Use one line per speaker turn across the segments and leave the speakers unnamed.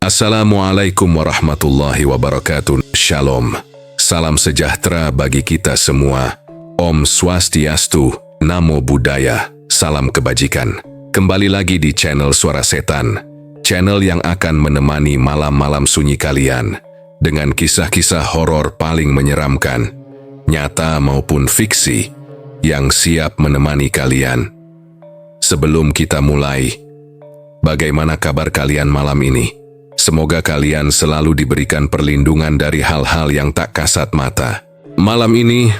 Assalamualaikum warahmatullahi wabarakatuh. Shalom. Salam sejahtera bagi kita semua. Om Swastiastu, Namo Buddhaya, salam kebajikan. Kembali lagi di channel Suara Setan, channel yang akan menemani malam-malam sunyi kalian dengan kisah-kisah horor paling menyeramkan, nyata maupun fiksi, yang siap menemani kalian. Sebelum kita mulai, bagaimana kabar kalian malam ini? Semoga kalian selalu diberikan perlindungan dari hal-hal yang tak kasat mata. Malam ini,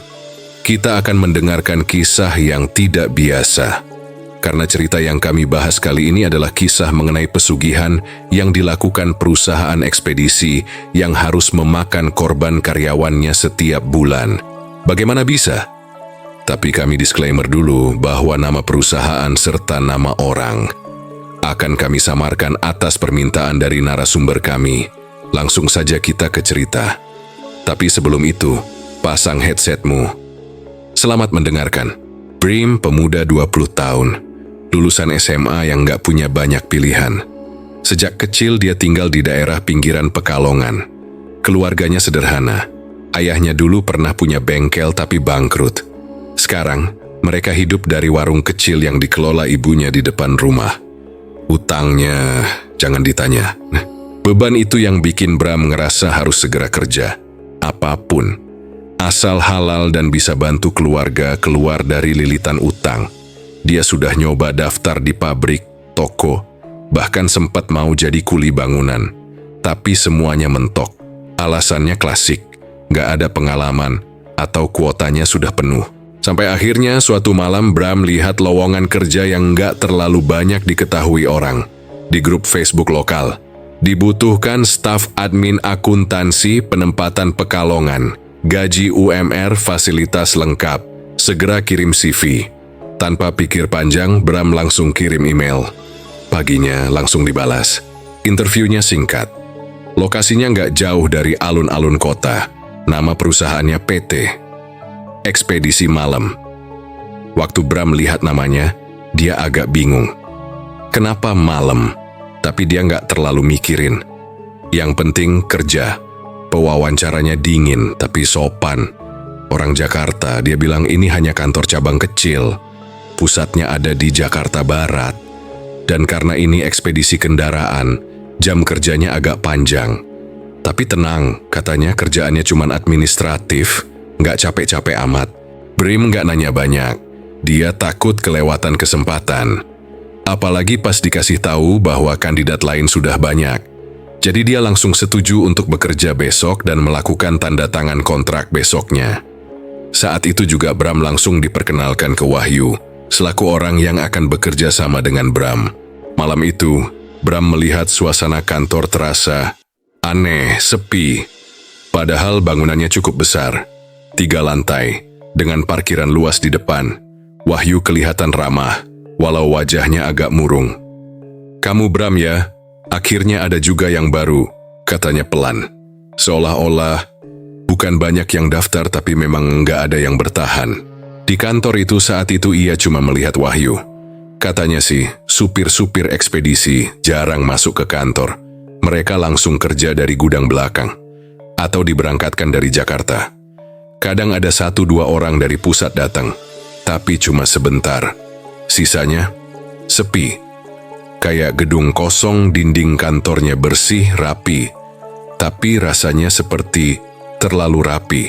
kita akan mendengarkan kisah yang tidak biasa. Karena cerita yang kami bahas kali ini adalah kisah mengenai pesugihan yang dilakukan perusahaan ekspedisi yang harus memakan korban karyawannya setiap bulan. Bagaimana bisa? Tapi kami disclaimer dulu bahwa nama perusahaan serta nama orang akan kami samarkan atas permintaan dari narasumber kami. Langsung saja kita ke cerita. Tapi sebelum itu, pasang headsetmu. Selamat mendengarkan. Brim, pemuda 20 tahun, lulusan SMA yang gak punya banyak pilihan. Sejak kecil dia tinggal di daerah pinggiran Pekalongan. Keluarganya sederhana. Ayahnya dulu pernah punya bengkel tapi bangkrut. Sekarang, mereka hidup dari warung kecil yang dikelola ibunya di depan rumah. Utangnya, jangan ditanya. Beban itu yang bikin Bram ngerasa harus segera kerja. Apapun, asal halal dan bisa bantu keluarga keluar dari lilitan utang. Dia sudah nyoba daftar di pabrik, toko, bahkan sempat mau jadi kuli bangunan. Tapi semuanya mentok. Alasannya klasik, gak ada pengalaman, atau kuotanya sudah penuh. Sampai akhirnya suatu malam Bram lihat lowongan kerja yang nggak terlalu banyak diketahui orang. Di grup Facebook lokal, dibutuhkan staf admin akuntansi penempatan Pekalongan. Gaji UMR, fasilitas lengkap. Segera kirim CV. Tanpa pikir panjang, Bram langsung kirim email. Paginya langsung dibalas. Interviewnya singkat. Lokasinya nggak jauh dari alun-alun kota. Nama perusahaannya PT Ekspedisi Malam. Waktu Bram lihat namanya, dia agak bingung. Kenapa malam? Tapi dia nggak terlalu mikirin. Yang penting kerja. Pewawancaranya dingin tapi sopan. Orang Jakarta, dia bilang ini hanya kantor cabang kecil. Pusatnya ada di Jakarta Barat. Dan karena ini ekspedisi kendaraan, jam kerjanya agak panjang. Tapi tenang, katanya kerjaannya cuma administratif. Nggak capek-capek amat. Brim nggak nanya banyak. Dia takut kelewatan kesempatan. Apalagi pas dikasih tahu bahwa kandidat lain sudah banyak. Jadi dia langsung setuju untuk bekerja besok dan melakukan tanda tangan kontrak besoknya. Saat itu juga Bram langsung diperkenalkan ke Wahyu, selaku orang yang akan bekerja sama dengan Bram. Malam itu, Bram melihat suasana kantor terasa aneh, sepi. Padahal bangunannya cukup besar. 3 lantai, dengan parkiran luas di depan. Wahyu kelihatan ramah, walau wajahnya agak murung. "Kamu Bram ya? Akhirnya ada juga yang baru," katanya pelan. Seolah-olah bukan banyak yang daftar tapi memang nggak ada yang bertahan. Di kantor itu saat itu ia cuma melihat Wahyu. Katanya sih, supir-supir ekspedisi jarang masuk ke kantor. Mereka langsung kerja dari gudang belakang, atau diberangkatkan dari Jakarta. Kadang ada 1-2 orang dari pusat datang, tapi cuma sebentar. Sisanya, sepi. Kayak gedung kosong, dinding kantornya bersih, rapi. Tapi rasanya seperti terlalu rapi.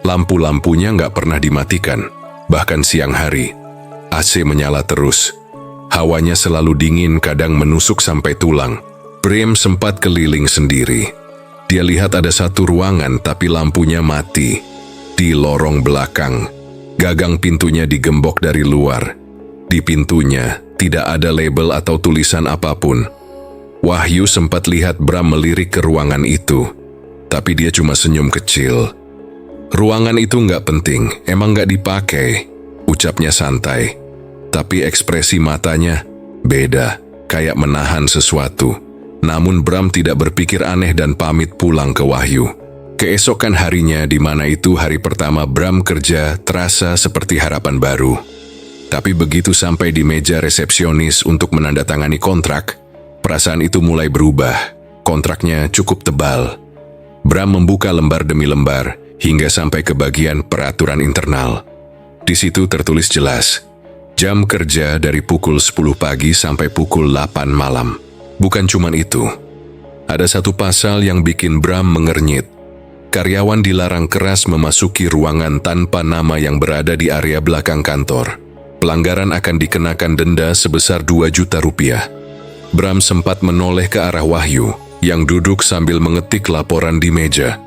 Lampu-lampunya nggak pernah dimatikan, bahkan siang hari. AC menyala terus. Hawanya selalu dingin, kadang menusuk sampai tulang. Brim sempat keliling sendiri. Dia lihat ada satu ruangan tapi lampunya mati. Di lorong belakang, gagang pintunya digembok dari luar. Di pintunya tidak ada label atau tulisan apapun. Wahyu sempat lihat Bram melirik ke ruangan itu, tapi dia cuma senyum kecil. "Ruangan itu nggak penting, emang nggak dipakai," ucapnya santai. Tapi ekspresi matanya beda, kayak menahan sesuatu. Namun Bram tidak berpikir aneh dan pamit pulang ke Wahyu. Keesokan harinya, di mana itu hari pertama Bram kerja, terasa seperti harapan baru. Tapi begitu sampai di meja resepsionis untuk menandatangani kontrak, perasaan itu mulai berubah. kontraknya cukup tebal. Bram membuka lembar demi lembar hingga sampai ke bagian peraturan internal. Di situ tertulis jelas, jam kerja dari pukul 10 pagi sampai pukul 8 malam. Bukan cuman itu. Ada satu pasal yang bikin Bram mengernyit. Karyawan dilarang keras memasuki ruangan tanpa nama yang berada di area belakang kantor. Pelanggaran akan dikenakan denda sebesar 2 juta rupiah. Bram sempat menoleh ke arah Wahyu yang duduk sambil mengetik laporan di meja.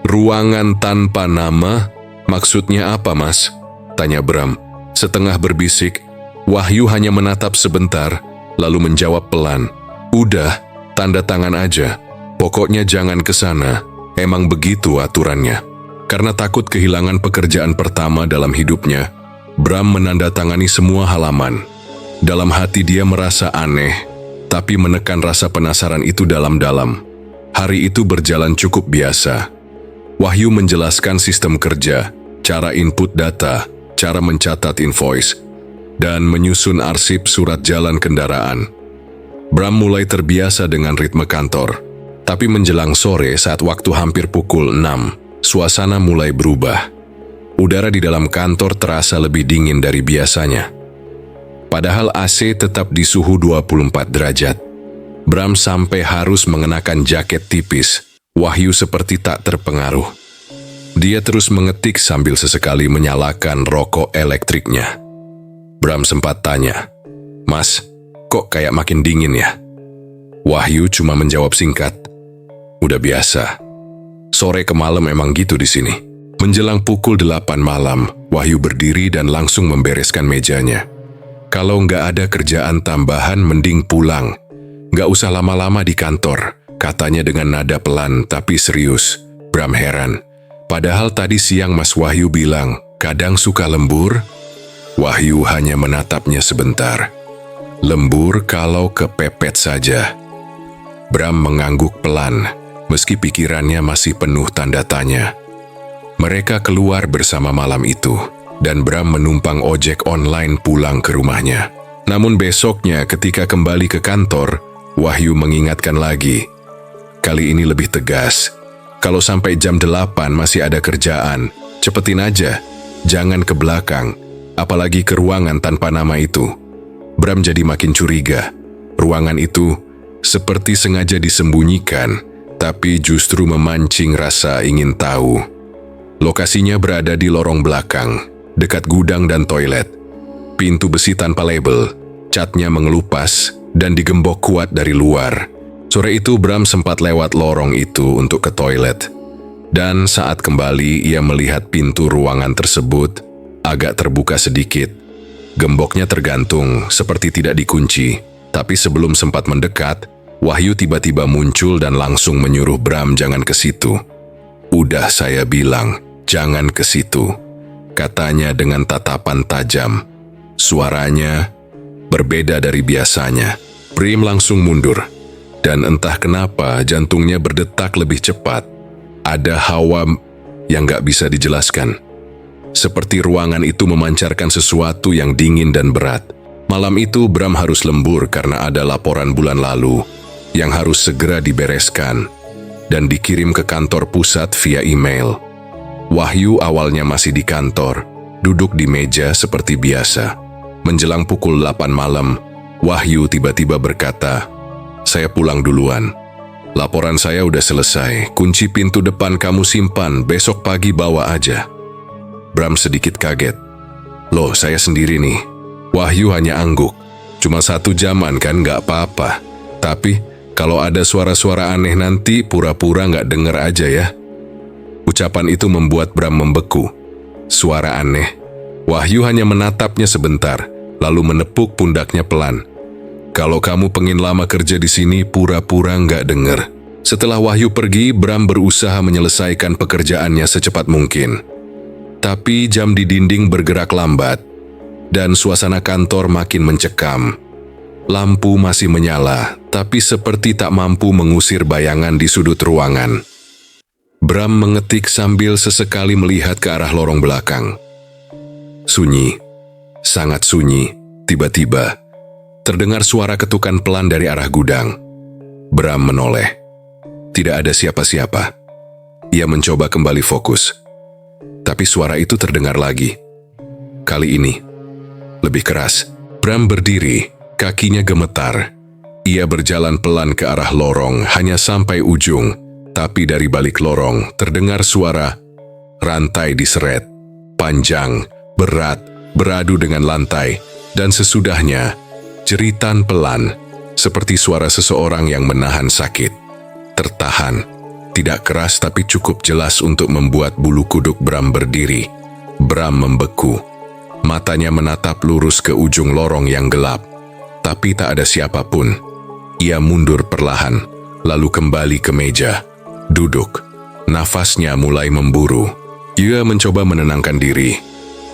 "Ruangan tanpa nama? Maksudnya apa, Mas?" tanya Bram. Setengah berbisik, Wahyu hanya menatap sebentar, lalu menjawab pelan. "Udah, tanda tangan aja. Pokoknya jangan ke sana. Emang begitu aturannya." Karena takut kehilangan pekerjaan pertama dalam hidupnya, Bram menandatangani semua halaman. Dalam hati dia merasa aneh, tapi menekan rasa penasaran itu dalam-dalam. Hari itu berjalan cukup biasa. Wahyu menjelaskan sistem kerja, cara input data, cara mencatat invoice, dan menyusun arsip surat jalan kendaraan. Bram mulai terbiasa dengan ritme kantor. Tapi menjelang sore saat waktu hampir pukul 6, suasana mulai berubah. Udara di dalam kantor terasa lebih dingin dari biasanya. Padahal AC tetap di suhu 24 derajat. Bram sampai harus mengenakan jaket tipis. Wahyu seperti tak terpengaruh. Dia terus mengetik sambil sesekali menyalakan rokok elektriknya. Bram sempat tanya, "Mas, kok kayak makin dingin ya?" Wahyu cuma menjawab singkat, "Udah biasa. Sore ke malam emang gitu di sini." Menjelang pukul 8 malam, Wahyu berdiri dan langsung membereskan mejanya. "Kalau nggak ada kerjaan tambahan, mending pulang. Nggak usah lama-lama di kantor," katanya dengan nada pelan tapi serius. Bram heran. Padahal tadi siang Mas Wahyu bilang, kadang suka lembur. Wahyu hanya menatapnya sebentar. "Lembur kalau kepepet saja." Bram mengangguk pelan, meski pikirannya masih penuh tanda tanya. Mereka keluar bersama malam itu, dan Bram menumpang ojek online pulang ke rumahnya. Namun besoknya ketika kembali ke kantor, Wahyu mengingatkan lagi. Kali ini lebih tegas. "Kalau sampai jam 8 masih ada kerjaan, cepetin aja. Jangan ke belakang, apalagi ke ruangan tanpa nama itu." Bram jadi makin curiga. Ruangan itu seperti sengaja disembunyikan, tapi justru memancing rasa ingin tahu. Lokasinya berada di lorong belakang, dekat gudang dan toilet. Pintu besi tanpa label, catnya mengelupas, dan digembok kuat dari luar. Sore itu Bram sempat lewat lorong itu untuk ke toilet. Dan saat kembali ia melihat pintu ruangan tersebut agak terbuka sedikit. Gemboknya tergantung, seperti tidak dikunci. Tapi sebelum sempat mendekat, Wahyu tiba-tiba muncul dan langsung menyuruh Bram jangan ke situ. "Udah saya bilang, jangan ke situ," katanya dengan tatapan tajam. Suaranya berbeda dari biasanya. Bram langsung mundur, dan entah kenapa jantungnya berdetak lebih cepat. Ada hawa yang gak bisa dijelaskan. Seperti ruangan itu memancarkan sesuatu yang dingin dan berat. Malam itu Bram harus lembur karena ada laporan bulan lalu yang harus segera dibereskan dan dikirim ke kantor pusat via email. Wahyu awalnya masih di kantor, duduk di meja seperti biasa. Menjelang pukul 8 malam, Wahyu tiba-tiba berkata, "Saya pulang duluan. Laporan saya udah selesai, kunci pintu depan kamu simpan, besok pagi bawa aja." Bram sedikit kaget. "Loh, saya sendiri nih." Wahyu hanya angguk. "Cuma 1 jaman kan, nggak apa-apa. Tapi kalau ada suara-suara aneh nanti pura-pura nggak denger aja ya." Ucapan itu membuat Bram membeku. Suara aneh. Wahyu hanya menatapnya sebentar, lalu menepuk pundaknya pelan. "Kalau kamu pengen lama kerja di sini, pura-pura nggak denger." Setelah Wahyu pergi, Bram berusaha menyelesaikan pekerjaannya secepat mungkin. Tapi jam di dinding bergerak lambat, dan suasana kantor makin mencekam. Lampu masih menyala, tapi seperti tak mampu mengusir bayangan di sudut ruangan. Bram mengetik sambil sesekali melihat ke arah lorong belakang. Sunyi, sangat sunyi. Tiba-tiba, terdengar suara ketukan pelan dari arah gudang. Bram menoleh. Tidak ada siapa-siapa. Ia mencoba kembali fokus. Tapi suara itu terdengar lagi. Kali ini, lebih keras. Bram berdiri, kakinya gemetar. Ia berjalan pelan ke arah lorong, hanya sampai ujung. Tapi dari balik lorong, terdengar suara rantai diseret. Panjang, berat, beradu dengan lantai. Dan sesudahnya, jeritan pelan, seperti suara seseorang yang menahan sakit. Tertahan. Tidak keras tapi cukup jelas untuk membuat bulu kuduk Bram berdiri. Bram membeku. Matanya menatap lurus ke ujung lorong yang gelap. Tapi tak ada siapapun. Ia mundur perlahan, lalu kembali ke meja. Duduk. Nafasnya mulai memburu. Ia mencoba menenangkan diri.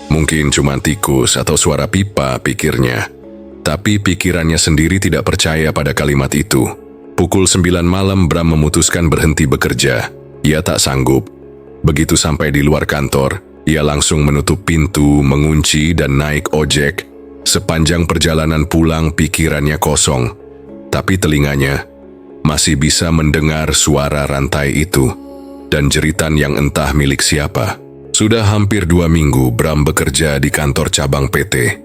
Mungkin cuma tikus atau suara pipa, pikirnya. Tapi pikirannya sendiri tidak percaya pada kalimat itu. Pukul 9 malam Bram memutuskan berhenti bekerja. Ia tak sanggup. Begitu sampai di luar kantor, ia langsung menutup pintu, mengunci dan naik ojek. Sepanjang perjalanan pulang pikirannya kosong. Tapi telinganya masih bisa mendengar suara rantai itu dan jeritan yang entah milik siapa. Sudah hampir 2 minggu Bram bekerja di kantor cabang PT.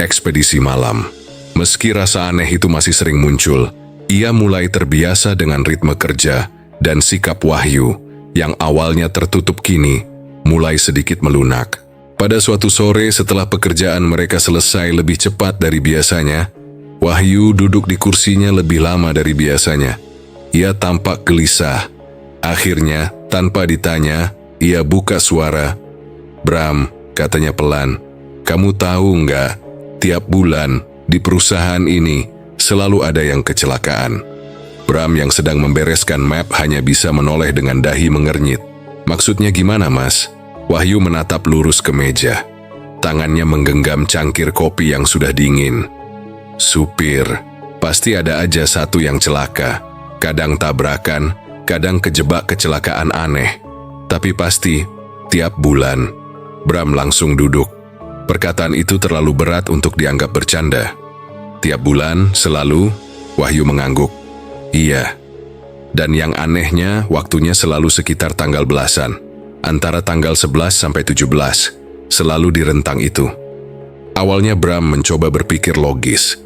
Ekspedisi malam. Meski rasa aneh itu masih sering muncul, ia mulai terbiasa dengan ritme kerja dan sikap Wahyu yang awalnya tertutup kini mulai sedikit melunak. Pada suatu sore setelah pekerjaan mereka selesai lebih cepat dari biasanya, Wahyu duduk di kursinya lebih lama dari biasanya. Ia tampak gelisah. Akhirnya, tanpa ditanya, ia buka suara. "Bram," katanya pelan, "kamu tahu nggak, tiap bulan di perusahaan ini selalu ada yang kecelakaan." Bram yang sedang membereskan map hanya bisa menoleh dengan dahi mengernyit. "Maksudnya gimana, Mas?" Wahyu menatap lurus ke meja. Tangannya menggenggam cangkir kopi yang sudah dingin. "Supir, pasti ada aja satu yang celaka. Kadang tabrakan, kadang kejebak kecelakaan aneh. Tapi pasti, tiap bulan." Bram langsung duduk. Perkataan itu terlalu berat untuk dianggap bercanda. "Tiap bulan, selalu?" Wahyu mengangguk. "Iya. Dan yang anehnya, waktunya selalu sekitar tanggal belasan. Antara tanggal 11 sampai 17. Selalu di rentang itu." Awalnya Bram mencoba berpikir logis.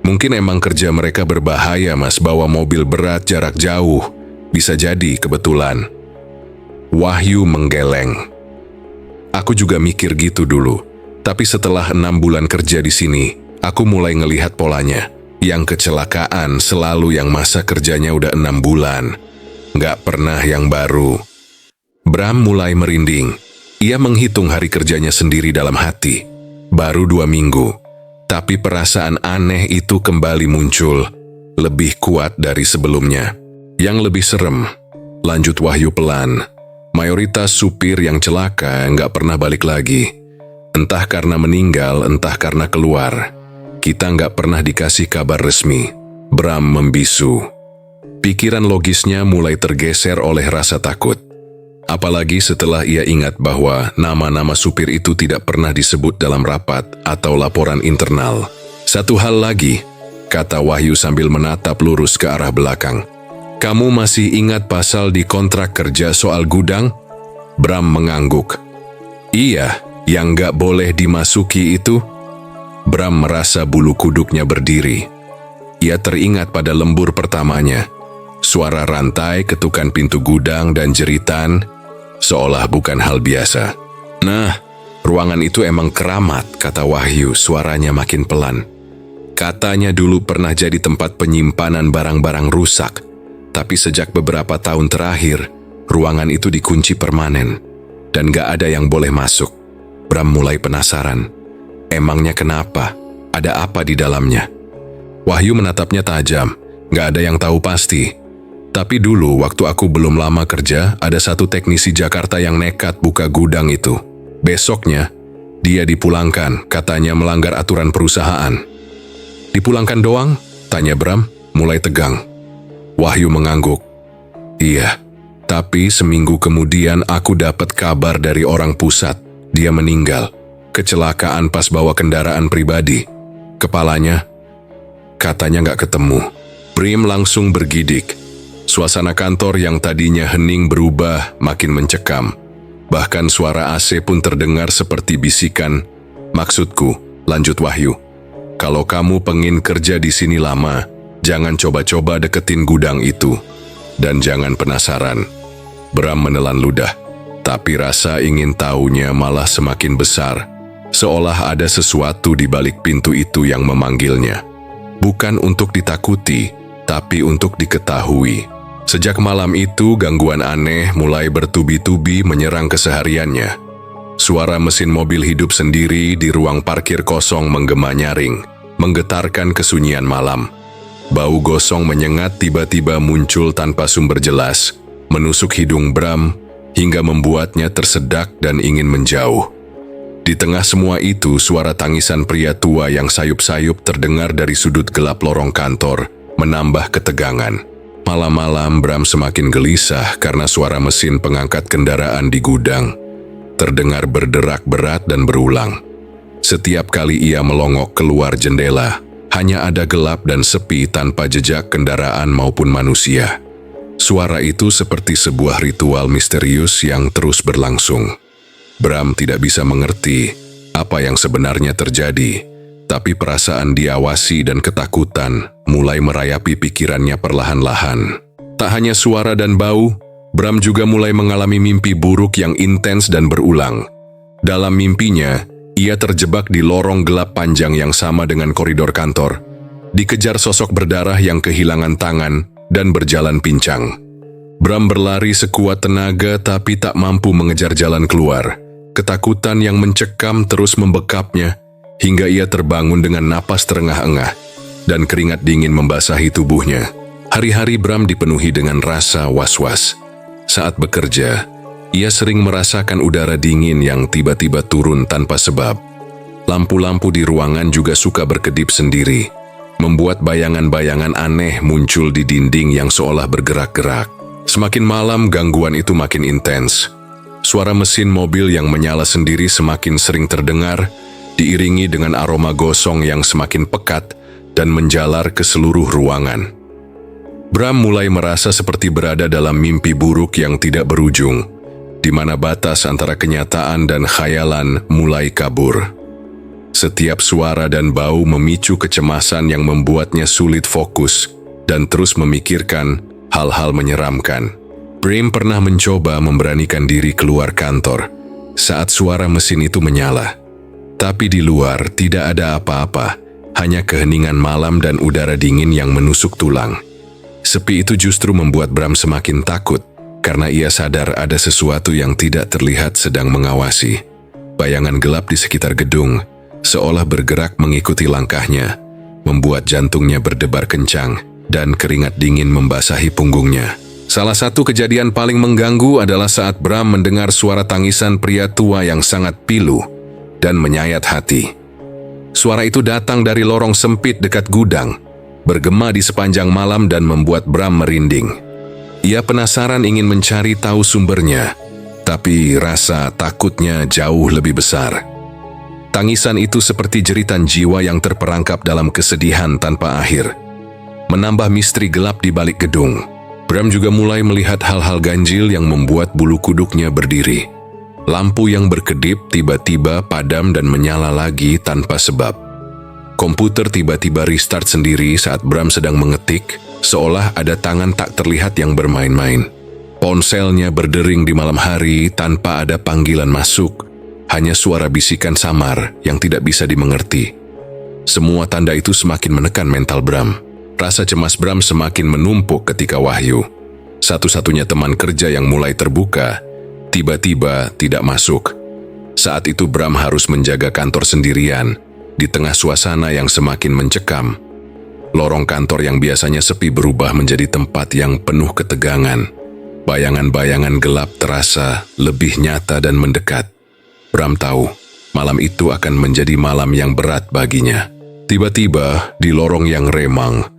Mungkin emang kerja mereka berbahaya, Mas, bawa mobil berat jarak jauh. Bisa jadi kebetulan. Wahyu menggeleng. "Aku juga mikir gitu dulu. Tapi setelah 6 bulan kerja di sini, aku mulai ngelihat polanya. Yang kecelakaan selalu yang masa kerjanya udah 6 bulan. Nggak pernah yang baru." Bram mulai merinding. Ia menghitung hari kerjanya sendiri dalam hati. Baru 2 minggu. Tapi perasaan aneh itu kembali muncul. Lebih kuat dari sebelumnya. Yang lebih serem, lanjut Wahyu pelan, mayoritas supir yang celaka nggak pernah balik lagi. Entah karena meninggal, entah karena keluar. Kita nggak pernah dikasih kabar resmi. Bram membisu. Pikiran logisnya mulai tergeser oleh rasa takut. Apalagi setelah ia ingat bahwa nama-nama supir itu tidak pernah disebut dalam rapat atau laporan internal. "Satu hal lagi," kata Wahyu sambil menatap lurus ke arah belakang. "Kamu masih ingat pasal di kontrak kerja soal gudang?" Bram mengangguk. "Iya, yang nggak boleh dimasuki itu." Bram merasa bulu kuduknya berdiri. Ia teringat pada lembur pertamanya. Suara rantai, ketukan pintu gudang, dan jeritan, seolah bukan hal biasa. "Nah, ruangan itu emang keramat," kata Wahyu, suaranya makin pelan. "Katanya dulu pernah jadi tempat penyimpanan barang-barang rusak. Tapi sejak beberapa tahun terakhir, ruangan itu dikunci permanen. Dan gak ada yang boleh masuk." Bram mulai penasaran. Emangnya kenapa? Ada apa di dalamnya? Wahyu menatapnya tajam. Gak ada yang tahu pasti. Tapi dulu waktu aku belum lama kerja, ada satu teknisi Jakarta yang nekat buka gudang itu. Besoknya, dia dipulangkan, katanya melanggar aturan perusahaan. "Dipulangkan doang?" tanya Bram, mulai tegang. Wahyu mengangguk. "Iya, tapi seminggu kemudian aku dapat kabar dari orang pusat. Dia meninggal. Kecelakaan pas bawa kendaraan pribadi. Kepalanya, katanya nggak ketemu." Bram langsung bergidik. Suasana kantor yang tadinya hening berubah makin mencekam. Bahkan suara AC pun terdengar seperti bisikan. "Maksudku," lanjut Wahyu, "kalau kamu pengen kerja di sini lama, jangan coba-coba deketin gudang itu. Dan jangan penasaran." Bram menelan ludah, tapi rasa ingin tahunya malah semakin besar. Seolah ada sesuatu di balik pintu itu yang memanggilnya. Bukan untuk ditakuti, tapi untuk diketahui. Sejak malam itu, gangguan aneh mulai bertubi-tubi menyerang kesehariannya. Suara mesin mobil hidup sendiri di ruang parkir kosong menggema nyaring, menggetarkan kesunyian malam. Bau gosong menyengat tiba-tiba muncul tanpa sumber jelas, menusuk hidung Bram hingga membuatnya tersedak dan ingin menjauh. Di tengah semua itu, suara tangisan pria tua yang sayup-sayup terdengar dari sudut gelap lorong kantor, menambah ketegangan. Malam-malam Bram semakin gelisah karena suara mesin pengangkat kendaraan di gudang terdengar berderak berat dan berulang. Setiap kali ia melongok keluar jendela, hanya ada gelap dan sepi tanpa jejak kendaraan maupun manusia. Suara itu seperti sebuah ritual misterius yang terus berlangsung. Bram tidak bisa mengerti apa yang sebenarnya terjadi, tapi perasaan diawasi dan ketakutan mulai merayapi pikirannya perlahan-lahan. Tak hanya suara dan bau, Bram juga mulai mengalami mimpi buruk yang intens dan berulang. Dalam mimpinya, ia terjebak di lorong gelap panjang yang sama dengan koridor kantor, dikejar sosok berdarah yang kehilangan tangan dan berjalan pincang. Bram berlari sekuat tenaga tapi tak mampu mengejar jalan keluar. Ketakutan yang mencekam terus membekapnya, hingga ia terbangun dengan napas terengah-engah dan keringat dingin membasahi tubuhnya. Hari-hari Bram dipenuhi dengan rasa was-was. Saat bekerja, ia sering merasakan udara dingin yang tiba-tiba turun tanpa sebab. Lampu-lampu di ruangan juga suka berkedip sendiri, membuat bayangan-bayangan aneh muncul di dinding yang seolah bergerak-gerak. Semakin malam, gangguan itu makin intens. Suara mesin mobil yang menyala sendiri semakin sering terdengar, diiringi dengan aroma gosong yang semakin pekat dan menjalar ke seluruh ruangan. Bram mulai merasa seperti berada dalam mimpi buruk yang tidak berujung, di mana batas antara kenyataan dan khayalan mulai kabur. Setiap suara dan bau memicu kecemasan yang membuatnya sulit fokus dan terus memikirkan hal-hal menyeramkan. Bram pernah mencoba memberanikan diri keluar kantor saat suara mesin itu menyala. Tapi di luar tidak ada apa-apa, hanya keheningan malam dan udara dingin yang menusuk tulang. Sepi itu justru membuat Bram semakin takut, karena ia sadar ada sesuatu yang tidak terlihat sedang mengawasi. Bayangan gelap di sekitar gedung, seolah bergerak mengikuti langkahnya, membuat jantungnya berdebar kencang dan keringat dingin membasahi punggungnya. Salah satu kejadian paling mengganggu adalah saat Bram mendengar suara tangisan pria tua yang sangat pilu dan menyayat hati. Suara itu datang dari lorong sempit dekat gudang, bergema di sepanjang malam dan membuat Bram merinding. Ia penasaran ingin mencari tahu sumbernya, tapi rasa takutnya jauh lebih besar. Tangisan itu seperti jeritan jiwa yang terperangkap dalam kesedihan tanpa akhir, menambah misteri gelap di balik gedung. Bram juga mulai melihat hal-hal ganjil yang membuat bulu kuduknya berdiri. Lampu yang berkedip tiba-tiba padam dan menyala lagi tanpa sebab. Komputer tiba-tiba restart sendiri saat Bram sedang mengetik, seolah ada tangan tak terlihat yang bermain-main. Ponselnya berdering di malam hari tanpa ada panggilan masuk, hanya suara bisikan samar yang tidak bisa dimengerti. Semua tanda itu semakin menekan mental Bram. Rasa cemas Bram semakin menumpuk ketika Wahyu, satu-satunya teman kerja yang mulai terbuka, tiba-tiba tidak masuk. Saat itu Bram harus menjaga kantor sendirian, di tengah suasana yang semakin mencekam. Lorong kantor yang biasanya sepi berubah menjadi tempat yang penuh ketegangan. Bayangan-bayangan gelap terasa lebih nyata dan mendekat. Bram tahu, malam itu akan menjadi malam yang berat baginya. Tiba-tiba, di lorong yang remang,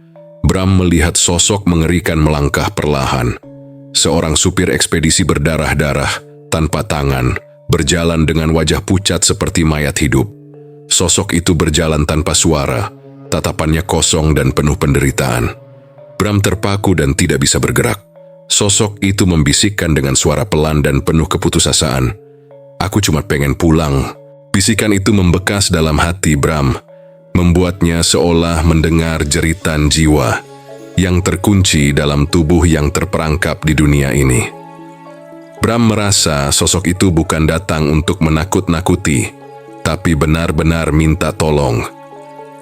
Bram melihat sosok mengerikan melangkah perlahan. Seorang supir ekspedisi berdarah-darah, tanpa tangan, berjalan dengan wajah pucat seperti mayat hidup. Sosok itu berjalan tanpa suara, tatapannya kosong dan penuh penderitaan. Bram terpaku dan tidak bisa bergerak. Sosok itu membisikkan dengan suara pelan dan penuh keputusasaan. "Aku cuma pengen pulang." Bisikan itu membekas dalam hati Bram, membuatnya seolah mendengar jeritan jiwa yang terkunci dalam tubuh yang terperangkap di dunia ini. Bram merasa sosok itu bukan datang untuk menakut-nakuti, tapi benar-benar minta tolong.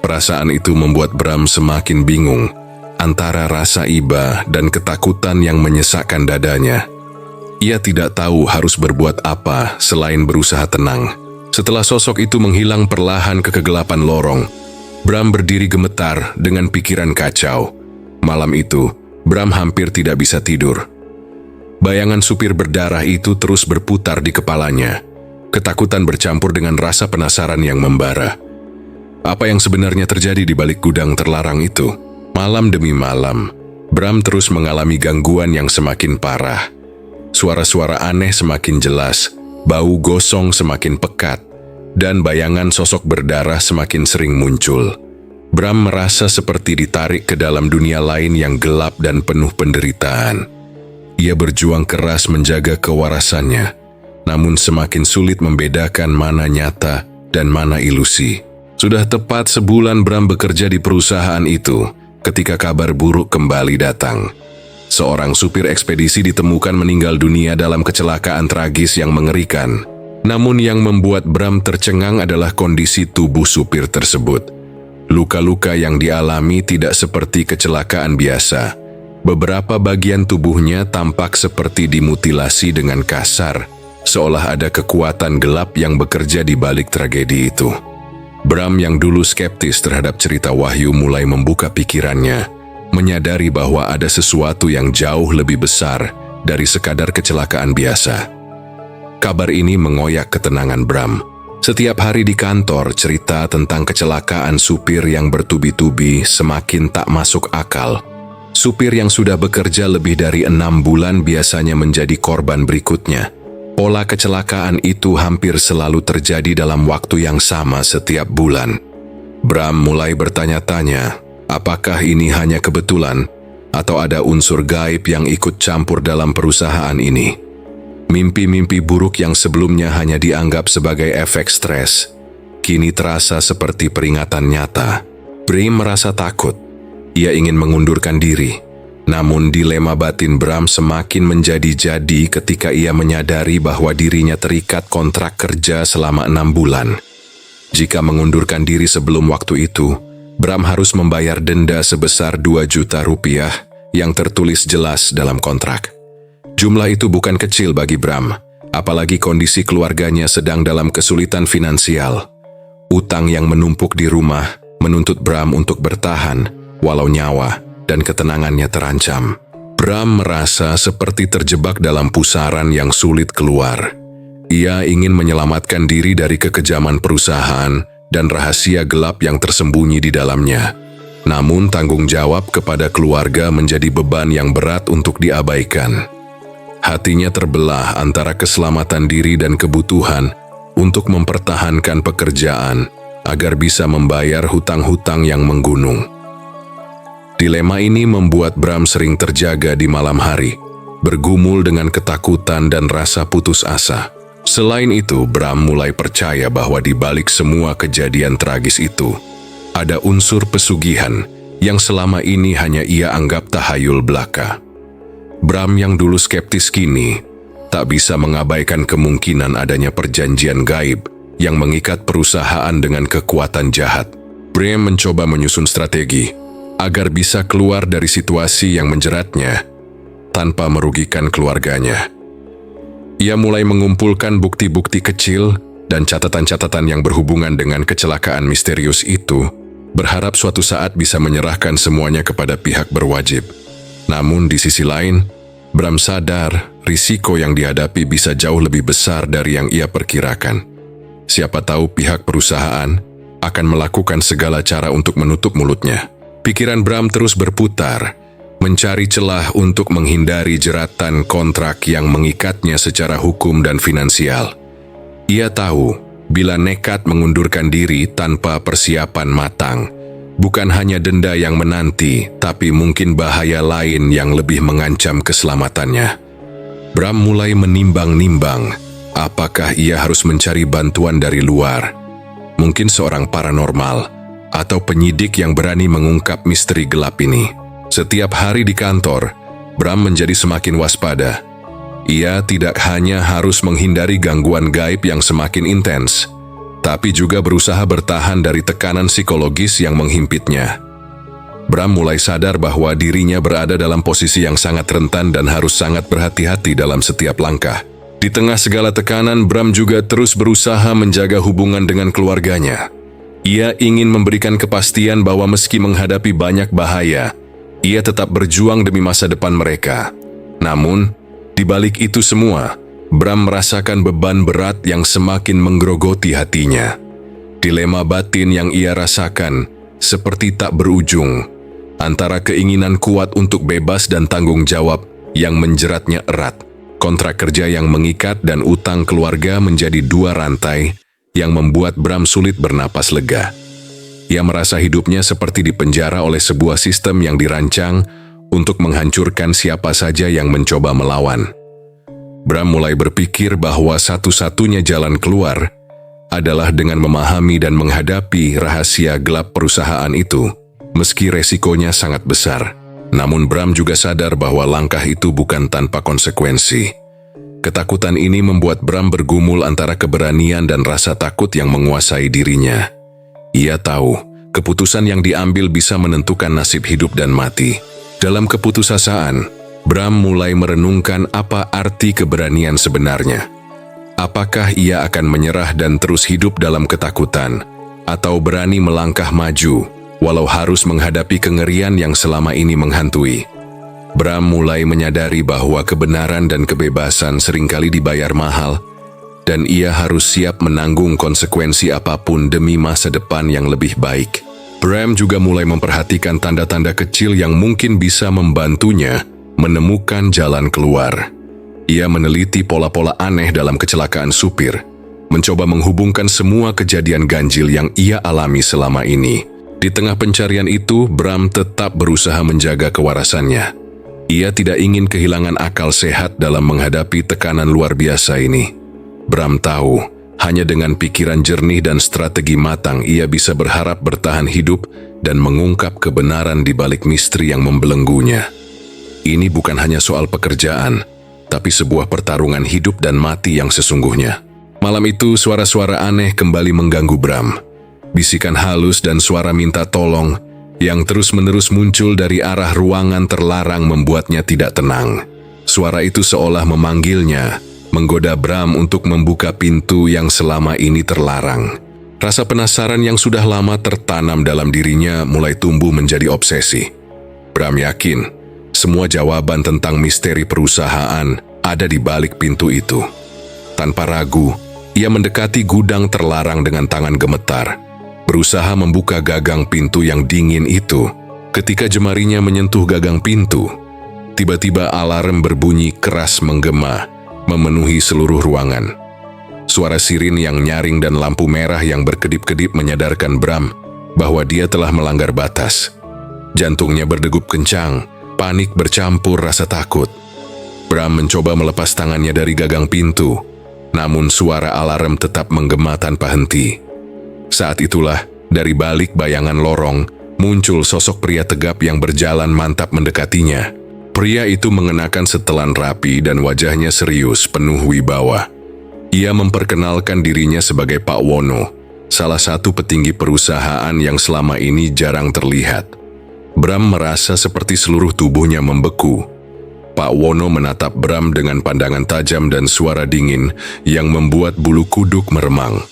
Perasaan itu membuat Bram semakin bingung antara rasa iba dan ketakutan yang menyesakkan dadanya. Ia tidak tahu harus berbuat apa selain berusaha tenang. Setelah sosok itu menghilang perlahan ke kegelapan lorong, Bram berdiri gemetar dengan pikiran kacau. Malam itu, Bram hampir tidak bisa tidur. Bayangan supir berdarah itu terus berputar di kepalanya. Ketakutan bercampur dengan rasa penasaran yang membara. Apa yang sebenarnya terjadi di balik gudang terlarang itu? Malam demi malam, Bram terus mengalami gangguan yang semakin parah. Suara-suara aneh semakin jelas, bau gosong semakin pekat, dan bayangan sosok berdarah semakin sering muncul. Bram merasa seperti ditarik ke dalam dunia lain yang gelap dan penuh penderitaan. Ia berjuang keras menjaga kewarasannya, namun semakin sulit membedakan mana nyata dan mana ilusi. Sudah tepat sebulan Bram bekerja di perusahaan itu, ketika kabar buruk kembali datang. Seorang supir ekspedisi ditemukan meninggal dunia dalam kecelakaan tragis yang mengerikan. Namun yang membuat Bram tercengang adalah kondisi tubuh supir tersebut. Luka-luka yang dialami tidak seperti kecelakaan biasa. Beberapa bagian tubuhnya tampak seperti dimutilasi dengan kasar, seolah ada kekuatan gelap yang bekerja di balik tragedi itu. Bram yang dulu skeptis terhadap cerita wahyu mulai membuka pikirannya, menyadari bahwa ada sesuatu yang jauh lebih besar dari sekadar kecelakaan biasa. Kabar ini mengoyak ketenangan Bram. Setiap hari di kantor, cerita tentang kecelakaan supir yang bertubi-tubi semakin tak masuk akal. Supir yang sudah bekerja lebih dari 6 bulan biasanya menjadi korban berikutnya. Pola kecelakaan itu hampir selalu terjadi dalam waktu yang sama setiap bulan. Bram mulai bertanya-tanya, apakah ini hanya kebetulan atau ada unsur gaib yang ikut campur dalam perusahaan ini. Mimpi-mimpi buruk yang sebelumnya hanya dianggap sebagai efek stres, kini terasa seperti peringatan nyata. Bram merasa takut. Ia ingin mengundurkan diri. Namun dilema batin Bram semakin menjadi-jadi ketika ia menyadari bahwa dirinya terikat kontrak kerja selama 6 bulan. Jika mengundurkan diri sebelum waktu itu, Bram harus membayar denda sebesar 2 juta rupiah yang tertulis jelas dalam kontrak. Jumlah itu bukan kecil bagi Bram, apalagi kondisi keluarganya sedang dalam kesulitan finansial. Utang yang menumpuk di rumah menuntut Bram untuk bertahan, walau nyawa dan ketenangannya terancam. Bram merasa seperti terjebak dalam pusaran yang sulit keluar. Ia ingin menyelamatkan diri dari kekejaman perusahaan dan rahasia gelap yang tersembunyi di dalamnya. Namun tanggung jawab kepada keluarga menjadi beban yang berat untuk diabaikan. Hatinya terbelah antara keselamatan diri dan kebutuhan untuk mempertahankan pekerjaan agar bisa membayar hutang-hutang yang menggunung. Dilema ini membuat Bram sering terjaga di malam hari, bergumul dengan ketakutan dan rasa putus asa. Selain itu, Bram mulai percaya bahwa di balik semua kejadian tragis itu, ada unsur pesugihan yang selama ini hanya ia anggap tahayul belaka. Bram yang dulu skeptis kini tak bisa mengabaikan kemungkinan adanya perjanjian gaib yang mengikat perusahaan dengan kekuatan jahat. Bram mencoba menyusun strategi agar bisa keluar dari situasi yang menjeratnya tanpa merugikan keluarganya. Ia mulai mengumpulkan bukti-bukti kecil dan catatan-catatan yang berhubungan dengan kecelakaan misterius itu, berharap suatu saat bisa menyerahkan semuanya kepada pihak berwajib. Namun di sisi lain, Bram sadar risiko yang dihadapi bisa jauh lebih besar dari yang ia perkirakan. Siapa tahu pihak perusahaan akan melakukan segala cara untuk menutup mulutnya. Pikiran Bram terus berputar, mencari celah untuk menghindari jeratan kontrak yang mengikatnya secara hukum dan finansial. Ia tahu, bila nekat mengundurkan diri tanpa persiapan matang, Bukan hanya denda yang menanti, tapi mungkin bahaya lain yang lebih mengancam keselamatannya. Bram mulai menimbang-nimbang, apakah ia harus mencari bantuan dari luar? Mungkin seorang paranormal, atau penyidik yang berani mengungkap misteri gelap ini. Setiap hari di kantor, Bram menjadi semakin waspada. Ia tidak hanya harus menghindari gangguan gaib yang semakin intens, tapi juga berusaha bertahan dari tekanan psikologis yang menghimpitnya. Bram mulai sadar bahwa dirinya berada dalam posisi yang sangat rentan dan harus sangat berhati-hati dalam setiap langkah. Di tengah segala tekanan, Bram juga terus berusaha menjaga hubungan dengan keluarganya. Ia ingin memberikan kepastian bahwa meski menghadapi banyak bahaya, ia tetap berjuang demi masa depan mereka. Namun, di balik itu semua, Bram merasakan beban berat yang semakin menggerogoti hatinya. Dilema batin yang ia rasakan seperti tak berujung, antara keinginan kuat untuk bebas dan tanggung jawab yang menjeratnya erat. Kontrak kerja yang mengikat dan utang keluarga menjadi dua rantai yang membuat Bram sulit bernapas lega. Ia merasa hidupnya seperti dipenjara oleh sebuah sistem yang dirancang untuk menghancurkan siapa saja yang mencoba melawan. Bram mulai berpikir bahwa satu-satunya jalan keluar adalah dengan memahami dan menghadapi rahasia gelap perusahaan itu, meski resikonya sangat besar. Namun Bram juga sadar bahwa langkah itu bukan tanpa konsekuensi. Ketakutan ini membuat Bram bergumul antara keberanian dan rasa takut yang menguasai dirinya. Ia tahu, keputusan yang diambil bisa menentukan nasib hidup dan mati. Dalam keputusasaan, Bram mulai merenungkan apa arti keberanian sebenarnya. Apakah ia akan menyerah dan terus hidup dalam ketakutan, atau berani melangkah maju, walau harus menghadapi kengerian yang selama ini menghantui? Bram mulai menyadari bahwa kebenaran dan kebebasan seringkali dibayar mahal, dan ia harus siap menanggung konsekuensi apapun demi masa depan yang lebih baik. Bram juga mulai memperhatikan tanda-tanda kecil yang mungkin bisa membantunya menemukan jalan keluar. Ia meneliti pola-pola aneh dalam kecelakaan supir, mencoba menghubungkan semua kejadian ganjil yang ia alami selama ini. Di tengah pencarian itu, Bram tetap berusaha menjaga kewarasannya. Ia tidak ingin kehilangan akal sehat dalam menghadapi tekanan luar biasa ini. Bram tahu, hanya dengan pikiran jernih dan strategi matang ia bisa berharap bertahan hidup dan mengungkap kebenaran di balik misteri yang membelenggunya. Ini bukan hanya soal pekerjaan, tapi sebuah pertarungan hidup dan mati yang sesungguhnya. Malam itu, suara-suara aneh kembali mengganggu Bram. Bisikan halus dan suara minta tolong yang terus-menerus muncul dari arah ruangan terlarang membuatnya tidak tenang. Suara itu seolah memanggilnya, menggoda Bram untuk membuka pintu yang selama ini terlarang. Rasa penasaran yang sudah lama tertanam dalam dirinya mulai tumbuh menjadi obsesi. Bram yakin, semua jawaban tentang misteri perusahaan ada di balik pintu itu. Tanpa ragu, ia mendekati gudang terlarang dengan tangan gemetar, berusaha membuka gagang pintu yang dingin itu. Ketika jemarinya menyentuh gagang pintu, tiba-tiba alarm berbunyi keras menggema, memenuhi seluruh ruangan. Suara sirin yang nyaring dan lampu merah yang berkedip-kedip menyadarkan Bram bahwa dia telah melanggar batas. Jantungnya berdegup kencang, panik bercampur rasa takut. Bram mencoba melepas tangannya dari gagang pintu, namun suara alarm tetap menggema tanpa henti. Saat itulah, dari balik bayangan lorong, muncul sosok pria tegap yang berjalan mantap mendekatinya. Pria itu mengenakan setelan rapi dan wajahnya serius, penuh wibawa. Ia memperkenalkan dirinya sebagai Pak Wono, salah satu petinggi perusahaan yang selama ini jarang terlihat. Bram merasa seperti seluruh tubuhnya membeku. Pak Wono menatap Bram dengan pandangan tajam dan suara dingin yang membuat bulu kuduk meremang.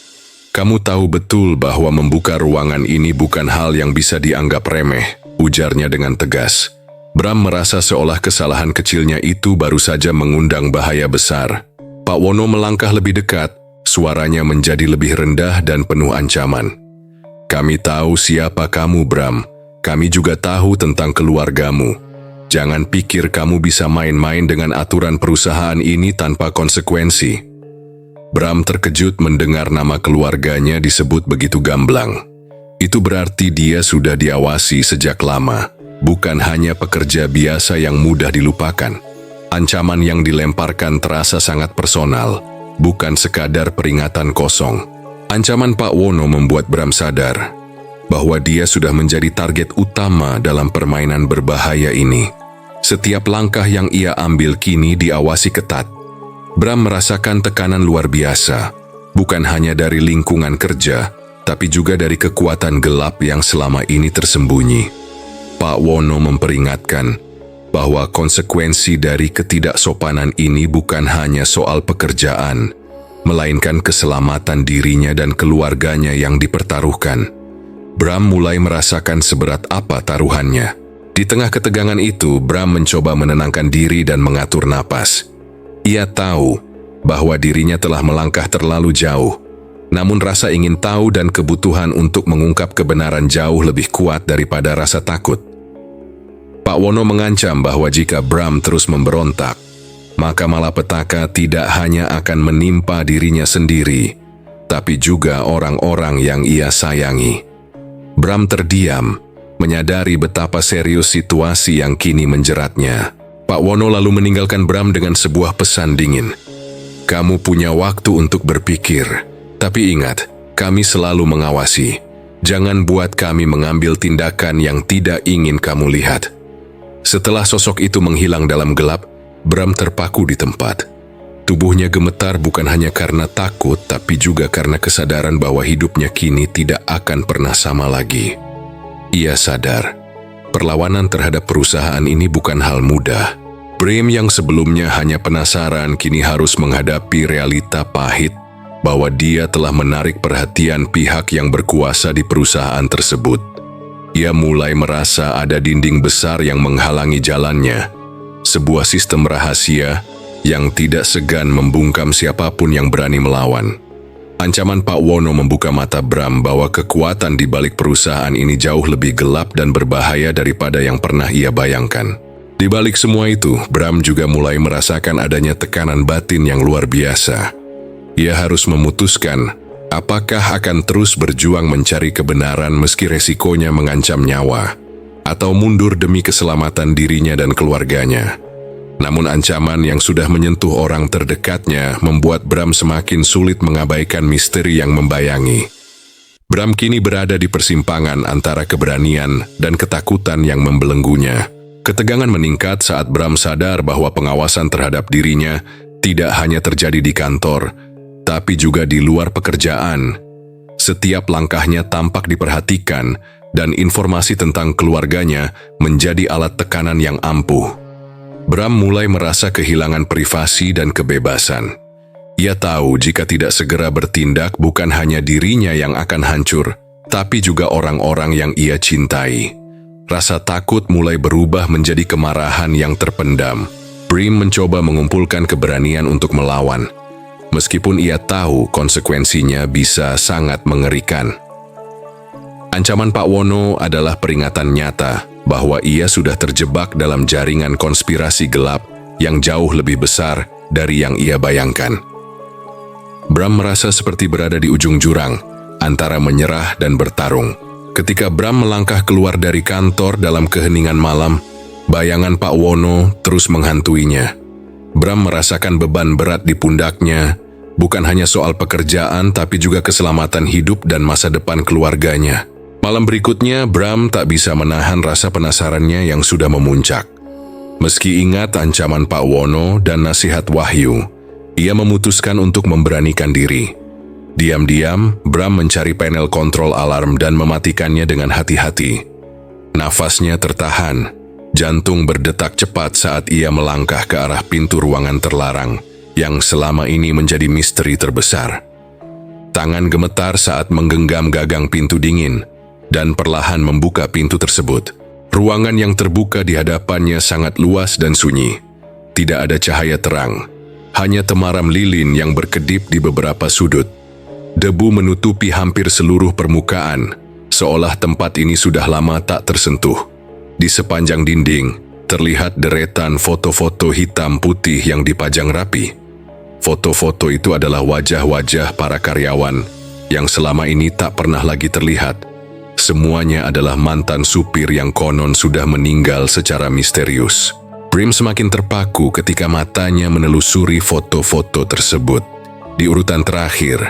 "Kamu tahu betul bahwa membuka ruangan ini bukan hal yang bisa dianggap remeh," ujarnya dengan tegas. Bram merasa seolah kesalahan kecilnya itu baru saja mengundang bahaya besar. Pak Wono melangkah lebih dekat, suaranya menjadi lebih rendah dan penuh ancaman. "Kami tahu siapa kamu, Bram. Kami juga tahu tentang keluargamu. Jangan pikir kamu bisa main-main dengan aturan perusahaan ini tanpa konsekuensi." Bram terkejut mendengar nama keluarganya disebut begitu gamblang. Itu berarti dia sudah diawasi sejak lama, bukan hanya pekerja biasa yang mudah dilupakan. Ancaman yang dilemparkan terasa sangat personal, bukan sekadar peringatan kosong. Ancaman Pak Wono membuat Bram sadar bahwa dia sudah menjadi target utama dalam permainan berbahaya ini. Setiap langkah yang ia ambil kini diawasi ketat. Bram merasakan tekanan luar biasa, bukan hanya dari lingkungan kerja, tapi juga dari kekuatan gelap yang selama ini tersembunyi. Pak Wono memperingatkan bahwa konsekuensi dari ketidaksopanan ini bukan hanya soal pekerjaan, melainkan keselamatan dirinya dan keluarganya yang dipertaruhkan. Bram mulai merasakan seberat apa taruhannya. Di tengah ketegangan itu, Bram mencoba menenangkan diri dan mengatur napas. Ia tahu bahwa dirinya telah melangkah terlalu jauh, namun rasa ingin tahu dan kebutuhan untuk mengungkap kebenaran jauh lebih kuat daripada rasa takut. Pak Wono mengancam bahwa jika Bram terus memberontak, maka malapetaka tidak hanya akan menimpa dirinya sendiri, tapi juga orang-orang yang ia sayangi. Bram terdiam, menyadari betapa serius situasi yang kini menjeratnya. Pak Wono lalu meninggalkan Bram dengan sebuah pesan dingin. Kamu punya waktu untuk berpikir, tapi ingat, kami selalu mengawasi. Jangan buat kami mengambil tindakan yang tidak ingin kamu lihat. Setelah sosok itu menghilang dalam gelap, Bram terpaku di tempat. Tubuhnya gemetar bukan hanya karena takut, tapi juga karena kesadaran bahwa hidupnya kini tidak akan pernah sama lagi. Ia sadar, perlawanan terhadap perusahaan ini bukan hal mudah. Bram yang sebelumnya hanya penasaran kini harus menghadapi realita pahit bahwa dia telah menarik perhatian pihak yang berkuasa di perusahaan tersebut. Ia mulai merasa ada dinding besar yang menghalangi jalannya, sebuah sistem rahasia yang tidak segan membungkam siapapun yang berani melawan. Ancaman Pak Wono membuka mata Bram bahwa kekuatan di balik perusahaan ini jauh lebih gelap dan berbahaya daripada yang pernah ia bayangkan. Di balik semua itu, Bram juga mulai merasakan adanya tekanan batin yang luar biasa. Ia harus memutuskan apakah akan terus berjuang mencari kebenaran meski resikonya mengancam nyawa, atau mundur demi keselamatan dirinya dan keluarganya. Namun ancaman yang sudah menyentuh orang terdekatnya membuat Bram semakin sulit mengabaikan misteri yang membayangi. Bram kini berada di persimpangan antara keberanian dan ketakutan yang membelenggunya. Ketegangan meningkat saat Bram sadar bahwa pengawasan terhadap dirinya tidak hanya terjadi di kantor, tapi juga di luar pekerjaan. Setiap langkahnya tampak diperhatikan, dan informasi tentang keluarganya menjadi alat tekanan yang ampuh. Bram mulai merasa kehilangan privasi dan kebebasan. Ia tahu jika tidak segera bertindak bukan hanya dirinya yang akan hancur, tapi juga orang-orang yang ia cintai. Rasa takut mulai berubah menjadi kemarahan yang terpendam. Bram mencoba mengumpulkan keberanian untuk melawan, meskipun ia tahu konsekuensinya bisa sangat mengerikan. Ancaman Pak Wono adalah peringatan nyata bahwa ia sudah terjebak dalam jaringan konspirasi gelap yang jauh lebih besar dari yang ia bayangkan. Bram merasa seperti berada di ujung jurang, antara menyerah dan bertarung. Ketika Bram melangkah keluar dari kantor dalam keheningan malam, bayangan Pak Wono terus menghantuinya. Bram merasakan beban berat di pundaknya, bukan hanya soal pekerjaan tapi juga keselamatan hidup dan masa depan keluarganya. Malam berikutnya, Bram tak bisa menahan rasa penasarannya yang sudah memuncak. Meski ingat ancaman Pak Wono dan nasihat Wahyu, ia memutuskan untuk memberanikan diri. Diam-diam, Bram mencari panel kontrol alarm dan mematikannya dengan hati-hati. Nafasnya tertahan, jantung berdetak cepat saat ia melangkah ke arah pintu ruangan terlarang yang selama ini menjadi misteri terbesar. Tangan gemetar saat menggenggam gagang pintu dingin dan perlahan membuka pintu tersebut. Ruangan yang terbuka di hadapannya sangat luas dan sunyi. Tidak ada cahaya terang, hanya temaram lilin yang berkedip di beberapa sudut. Debu menutupi hampir seluruh permukaan, seolah tempat ini sudah lama tak tersentuh. Di sepanjang dinding, terlihat deretan foto-foto hitam putih yang dipajang rapi. Foto-foto itu adalah wajah-wajah para karyawan yang selama ini tak pernah lagi terlihat. Semuanya adalah mantan supir yang konon sudah meninggal secara misterius. Brim semakin terpaku ketika matanya menelusuri foto-foto tersebut. Di urutan terakhir,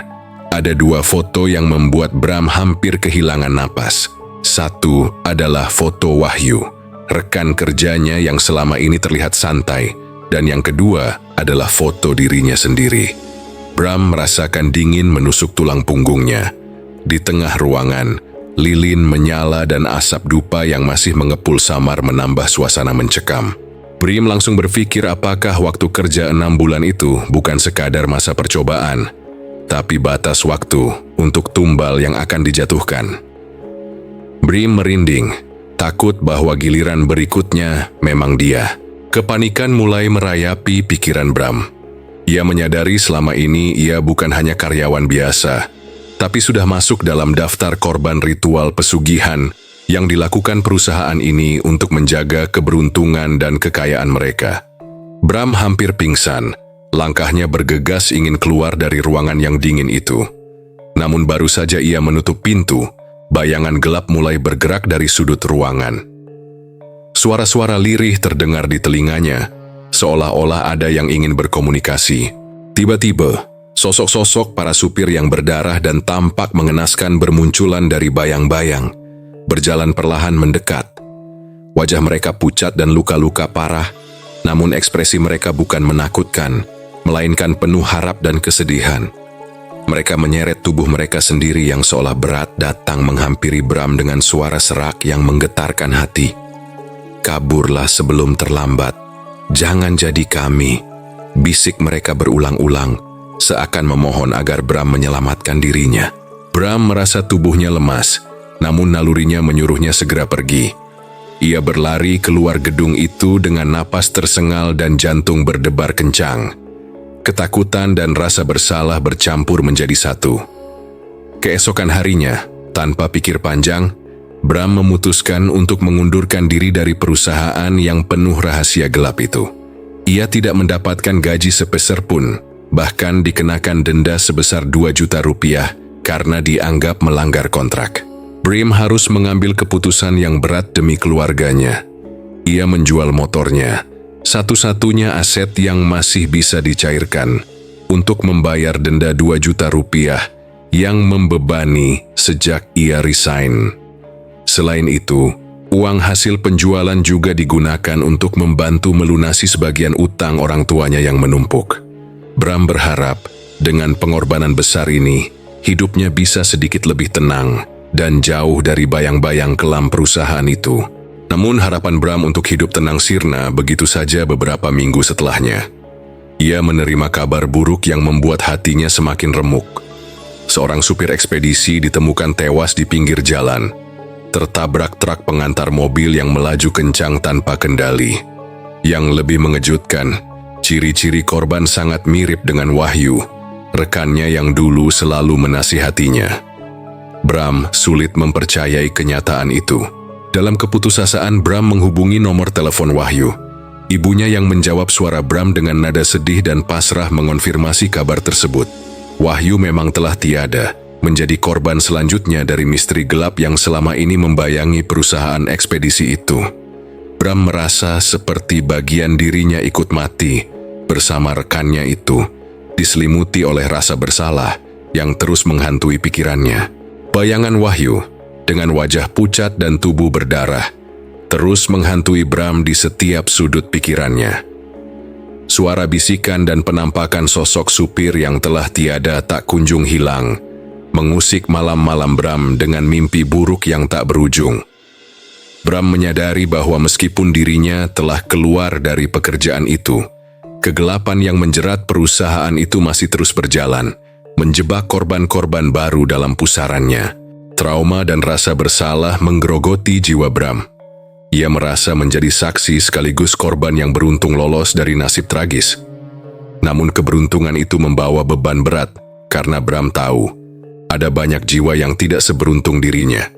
ada 2 foto yang membuat Bram hampir kehilangan napas. Satu adalah foto Wahyu, rekan kerjanya yang selama ini terlihat santai, dan yang kedua adalah foto dirinya sendiri. Bram merasakan dingin menusuk tulang punggungnya. Di tengah ruangan, lilin menyala dan asap dupa yang masih mengepul samar menambah suasana mencekam. Brim langsung berpikir apakah waktu kerja 6 bulan itu bukan sekadar masa percobaan, tapi batas waktu untuk tumbal yang akan dijatuhkan. Brim merinding, takut bahwa giliran berikutnya memang dia. Kepanikan mulai merayapi pikiran Bram. Ia menyadari selama ini ia bukan hanya karyawan biasa, tapi sudah masuk dalam daftar korban ritual pesugihan yang dilakukan perusahaan ini untuk menjaga keberuntungan dan kekayaan mereka. Bram hampir pingsan, langkahnya bergegas ingin keluar dari ruangan yang dingin itu. Namun baru saja ia menutup pintu, bayangan gelap mulai bergerak dari sudut ruangan. Suara-suara lirih terdengar di telinganya, seolah-olah ada yang ingin berkomunikasi. Tiba-tiba, sosok-sosok para supir yang berdarah dan tampak mengenaskan bermunculan dari bayang-bayang, berjalan perlahan mendekat. Wajah mereka pucat dan luka-luka parah, namun ekspresi mereka bukan menakutkan, melainkan penuh harap dan kesedihan. Mereka menyeret tubuh mereka sendiri yang seolah berat datang menghampiri Bram dengan suara serak yang menggetarkan hati. "Kaburlah sebelum terlambat, jangan jadi kami," bisik mereka berulang-ulang, seakan memohon agar Bram menyelamatkan dirinya. Bram merasa tubuhnya lemas, namun nalurinya menyuruhnya segera pergi. Ia berlari keluar gedung itu dengan napas tersengal dan jantung berdebar kencang. Ketakutan dan rasa bersalah bercampur menjadi satu. Keesokan harinya, tanpa pikir panjang, Bram memutuskan untuk mengundurkan diri dari perusahaan yang penuh rahasia gelap itu. Ia tidak mendapatkan gaji sepeser pun, bahkan dikenakan denda sebesar 2 juta rupiah karena dianggap melanggar kontrak. Brim harus mengambil keputusan yang berat demi keluarganya. Ia menjual motornya, satu-satunya aset yang masih bisa dicairkan, untuk membayar denda 2 juta rupiah yang membebani sejak ia resign. Selain itu, uang hasil penjualan juga digunakan untuk membantu melunasi sebagian utang orang tuanya yang menumpuk. Bram berharap dengan pengorbanan besar ini, hidupnya bisa sedikit lebih tenang dan jauh dari bayang-bayang kelam perusahaan itu. Namun harapan Bram untuk hidup tenang sirna begitu saja beberapa minggu setelahnya. Ia menerima kabar buruk yang membuat hatinya semakin remuk. Seorang supir ekspedisi ditemukan tewas di pinggir jalan, tertabrak truk pengantar mobil yang melaju kencang tanpa kendali. Yang lebih mengejutkan, ciri-ciri korban sangat mirip dengan Wahyu, rekannya yang dulu selalu menasihatinya. Bram sulit mempercayai kenyataan itu. Dalam keputusasaan, Bram menghubungi nomor telepon Wahyu. Ibunya yang menjawab suara Bram dengan nada sedih dan pasrah mengonfirmasi kabar tersebut. Wahyu memang telah tiada, menjadi korban selanjutnya dari misteri gelap yang selama ini membayangi perusahaan ekspedisi itu. Bram merasa seperti bagian dirinya ikut mati bersama rekannya itu, diselimuti oleh rasa bersalah yang terus menghantui pikirannya. Bayangan Wahyu, dengan wajah pucat dan tubuh berdarah, terus menghantui Bram di setiap sudut pikirannya. Suara bisikan dan penampakan sosok supir yang telah tiada tak kunjung hilang, mengusik malam-malam Bram dengan mimpi buruk yang tak berujung. Bram menyadari bahwa meskipun dirinya telah keluar dari pekerjaan itu, kegelapan yang menjerat perusahaan itu masih terus berjalan, menjebak korban-korban baru dalam pusarannya. Trauma dan rasa bersalah menggerogoti jiwa Bram. Ia merasa menjadi saksi sekaligus korban yang beruntung lolos dari nasib tragis. Namun keberuntungan itu membawa beban berat, karena Bram tahu ada banyak jiwa yang tidak seberuntung dirinya.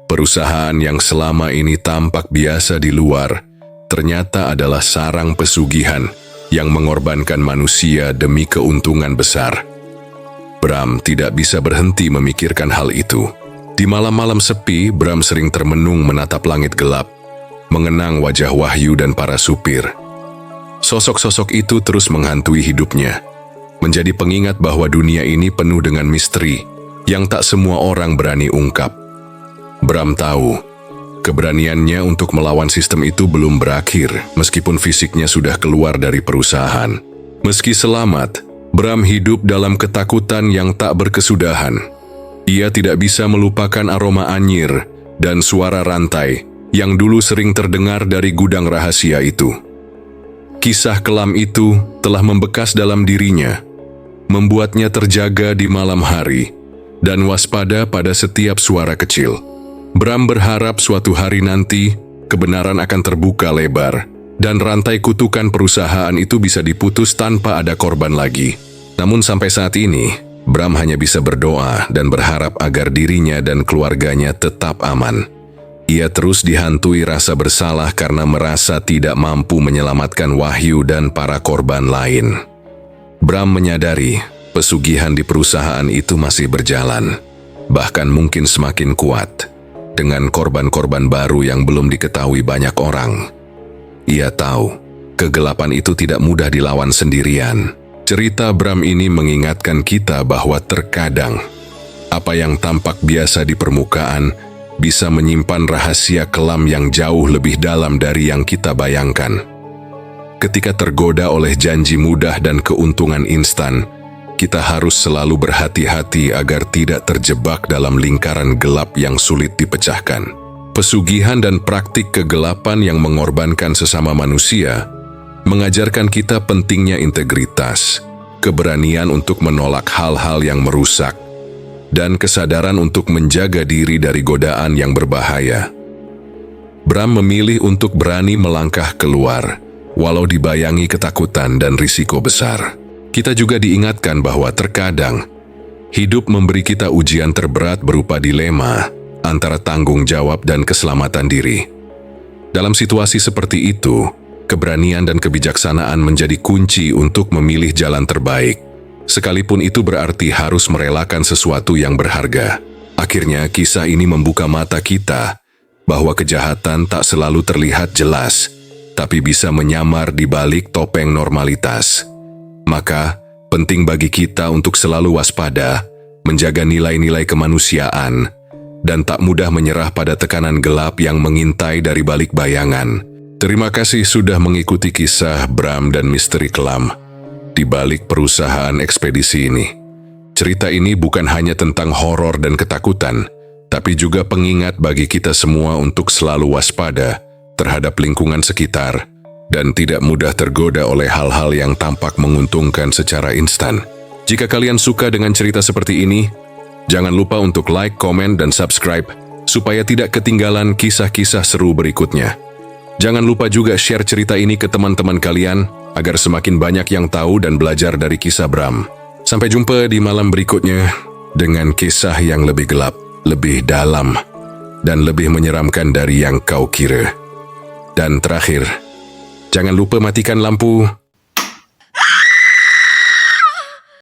Perusahaan yang selama ini tampak biasa di luar, ternyata adalah sarang pesugihan yang mengorbankan manusia demi keuntungan besar. Bram tidak bisa berhenti memikirkan hal itu. Di malam-malam sepi, Bram sering termenung menatap langit gelap, mengenang wajah Wahyu dan para supir. Sosok-sosok itu terus menghantui hidupnya, menjadi pengingat bahwa dunia ini penuh dengan misteri yang tak semua orang berani ungkap. Bram tahu, keberaniannya untuk melawan sistem itu belum berakhir, meskipun fisiknya sudah keluar dari perusahaan. Meski selamat, Bram hidup dalam ketakutan yang tak berkesudahan. Ia tidak bisa melupakan aroma anyir dan suara rantai yang dulu sering terdengar dari gudang rahasia itu. Kisah kelam itu telah membekas dalam dirinya, membuatnya terjaga di malam hari dan waspada pada setiap suara kecil. Bram berharap suatu hari nanti kebenaran akan terbuka lebar dan rantai kutukan perusahaan itu bisa diputus tanpa ada korban lagi. Namun sampai saat ini, Bram hanya bisa berdoa dan berharap agar dirinya dan keluarganya tetap aman. Ia terus dihantui rasa bersalah karena merasa tidak mampu menyelamatkan Wahyu dan para korban lain. Bram menyadari pesugihan di perusahaan itu masih berjalan, bahkan mungkin semakin kuat, dengan korban-korban baru yang belum diketahui banyak orang. Ia tahu, kegelapan itu tidak mudah dilawan sendirian. Cerita Bram ini mengingatkan kita bahwa terkadang apa yang tampak biasa di permukaan bisa menyimpan rahasia kelam yang jauh lebih dalam dari yang kita bayangkan. Ketika tergoda oleh janji mudah dan keuntungan instan, kita harus selalu berhati-hati agar tidak terjebak dalam lingkaran gelap yang sulit dipecahkan. Pesugihan dan praktik kegelapan yang mengorbankan sesama manusia mengajarkan kita pentingnya integritas, keberanian untuk menolak hal-hal yang merusak, dan kesadaran untuk menjaga diri dari godaan yang berbahaya. Bram memilih untuk berani melangkah keluar, walau dibayangi ketakutan dan risiko besar. Kita juga diingatkan bahwa terkadang hidup memberi kita ujian terberat berupa dilema antara tanggung jawab dan keselamatan diri. Dalam situasi seperti itu, keberanian dan kebijaksanaan menjadi kunci untuk memilih jalan terbaik, sekalipun itu berarti harus merelakan sesuatu yang berharga. Akhirnya, kisah ini membuka mata kita bahwa kejahatan tak selalu terlihat jelas, tapi bisa menyamar di balik topeng normalitas. Maka, penting bagi kita untuk selalu waspada, menjaga nilai-nilai kemanusiaan, dan tak mudah menyerah pada tekanan gelap yang mengintai dari balik bayangan. Terima kasih sudah mengikuti kisah Bram dan misteri kelam di balik perusahaan ekspedisi ini. Cerita ini bukan hanya tentang horor dan ketakutan, tapi juga pengingat bagi kita semua untuk selalu waspada terhadap lingkungan sekitar dan tidak mudah tergoda oleh hal-hal yang tampak menguntungkan secara instan. Jika kalian suka dengan cerita seperti ini, jangan lupa untuk like, komen, dan subscribe supaya tidak ketinggalan kisah-kisah seru berikutnya. Jangan lupa juga share cerita ini ke teman-teman kalian agar semakin banyak yang tahu dan belajar dari kisah Bram. Sampai jumpa di malam berikutnya dengan kisah yang lebih gelap, lebih dalam, dan lebih menyeramkan dari yang kau kira. Dan terakhir, jangan lupa matikan lampu